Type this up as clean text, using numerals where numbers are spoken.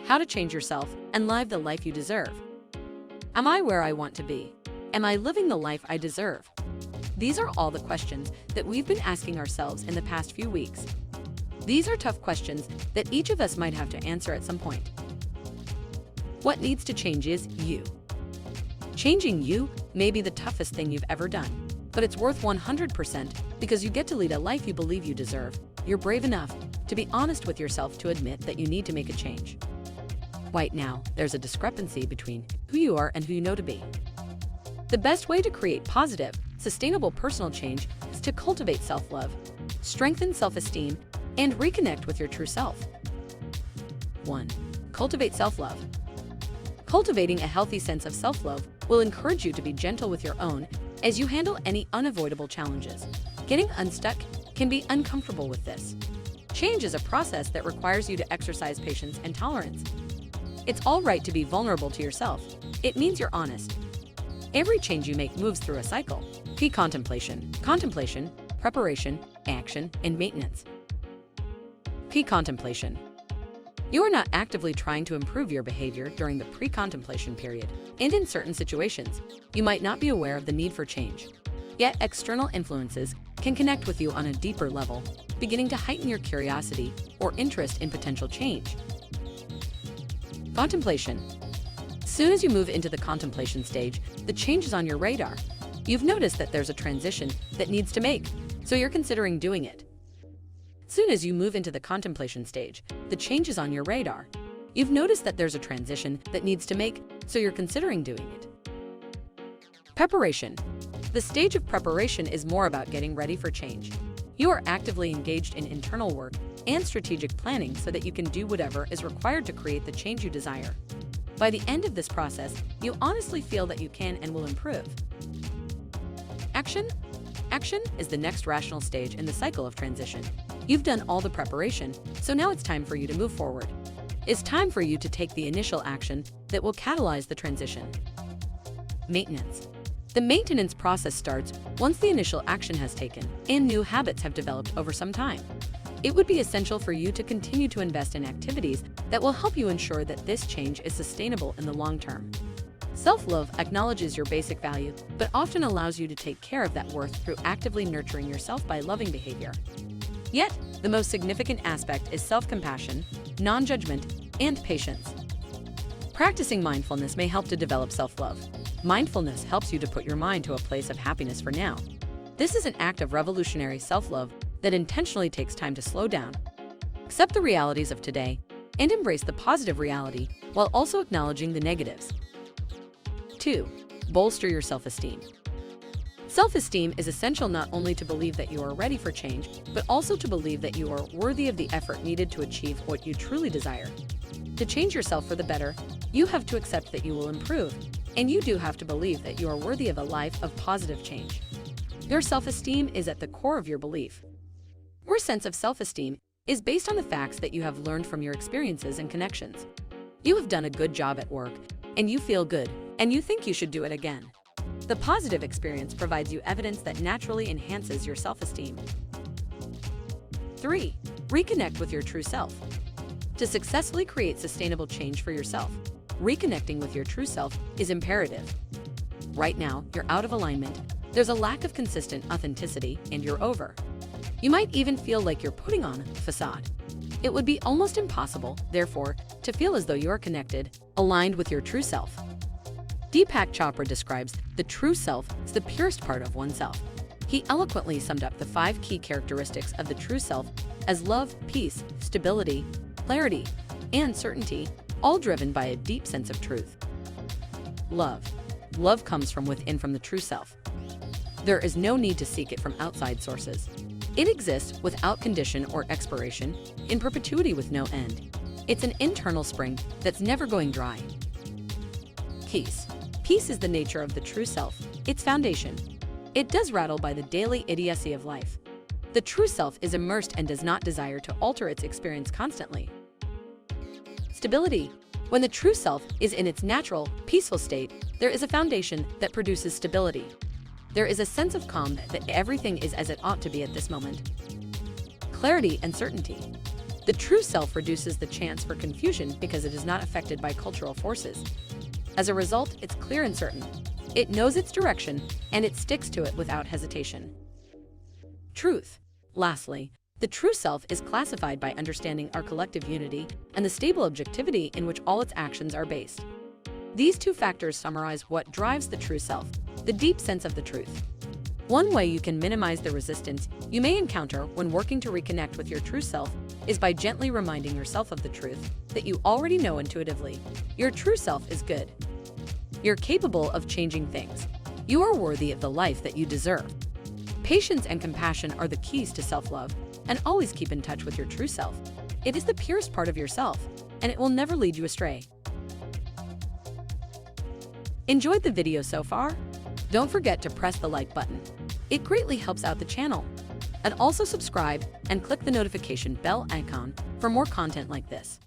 how to change yourself and live the life you deserve. Am I where I want to be? Am I living the life I deserve? These are all the questions that we've been asking ourselves in the past few weeks. These are tough questions that each of us might have to answer at some point. What needs to change is you. Changing you may be the toughest thing you've ever done, but it's worth 100% because you get to lead a life you believe you deserve. You're brave enough to be honest with yourself to admit that you need to make a change. Right now, there's a discrepancy between who you are and who you know to be. The best way to create positive, sustainable personal change is to cultivate self-love, strengthen self-esteem, and reconnect with your true self. 1. Cultivate self-love. Cultivating a healthy sense of self-love will encourage you to be gentle with your own as you handle any unavoidable challenges. Getting unstuck can be uncomfortable with this. Change is a process that requires you to exercise patience and tolerance. It's all right to be vulnerable to yourself. It means you're honest. Every change you make moves through a cycle. Contemplation, preparation, action, and maintenance. Contemplation. You are not actively trying to improve your behavior during the pre-contemplation period, and in certain situations, you might not be aware of the need for change. Yet external influences can connect with you on a deeper level, beginning to heighten your curiosity or interest in potential change. Contemplation. As soon as you move into the contemplation stage, the change is on your radar. You've noticed that there's a transition that needs to make, so you're considering doing it. As soon as you move into the contemplation stage, the change is on your radar. You've noticed that there's a transition that needs to make, so you're considering doing it. Preparation. The stage of preparation is more about getting ready for change. You are actively engaged in internal work and strategic planning so that you can do whatever is required to create the change you desire. By the end of this process, you honestly feel that you can and will improve. Action. Action is the next rational stage in the cycle of transition. You've done all the preparation, so now it's time for you to move forward. It's time for you to take the initial action that will catalyze the transition. Maintenance. The maintenance process starts once the initial action has taken and new habits have developed over some time. It would be essential for you to continue to invest in activities that will help you ensure that this change is sustainable in the long term. Self-love acknowledges your basic value, but often allows you to take care of that worth through actively nurturing yourself by loving behavior. Yet, the most significant aspect is self-compassion, non-judgment, and patience. Practicing mindfulness may help to develop self-love. Mindfulness helps you to put your mind to a place of happiness for now. This is an act of revolutionary self-love that intentionally takes time to slow down. Accept the realities of today and embrace the positive reality while also acknowledging the negatives. 2. Bolster your self-esteem. Self-esteem is essential not only to believe that you are ready for change, but also to believe that you are worthy of the effort needed to achieve what you truly desire. To change yourself for the better, you have to accept that you will improve, and you do have to believe that you are worthy of a life of positive change. Your self-esteem is at the core of your belief. Your sense of self-esteem is based on the facts that you have learned from your experiences and connections. You have done a good job at work, and you feel good, and you think you should do it again. The positive experience provides you evidence that naturally enhances your self-esteem. 3. Reconnect with your true self. To successfully create sustainable change for yourself, reconnecting with your true self is imperative. Right now, you're out of alignment, there's a lack of consistent authenticity, and you're over. You might even feel like you're putting on a facade. It would be almost impossible, therefore, to feel as though you're connected, aligned with your true self. Deepak Chopra describes the true self as the purest part of oneself. He eloquently summed up the 5 key characteristics of the true self as love, peace, stability, clarity, and certainty, all driven by a deep sense of truth. Love. Love comes from within, from the true self. There is no need to seek it from outside sources. It exists without condition or expiration, in perpetuity with no end. It's an internal spring that's never going dry. Peace. Peace is the nature of the true self, its foundation. It does rattle by the daily idiocy of life. The true self is immersed and does not desire to alter its experience constantly. Stability. When the true self is in its natural, peaceful state, there is a foundation that produces stability. There is a sense of calm that everything is as it ought to be at this moment. Clarity and certainty. The true self reduces the chance for confusion because it is not affected by cultural forces. As a result, it's clear and certain. It knows its direction, and it sticks to it without hesitation. Truth. Lastly, the true self is classified by understanding our collective unity and the stable objectivity in which all its actions are based. These two factors summarize what drives the true self, the deep sense of the truth. One way you can minimize the resistance you may encounter when working to reconnect with your true self is by gently reminding yourself of the truth that you already know intuitively. Your true self is good. You're capable of changing things. You are worthy of the life that you deserve. Patience and compassion are the keys to self-love, and always keep in touch with your true self. It is the purest part of yourself, and it will never lead you astray. Enjoyed the video so far? Don't forget to press the like button. It greatly helps out the channel. And also subscribe and click the notification bell icon for more content like this.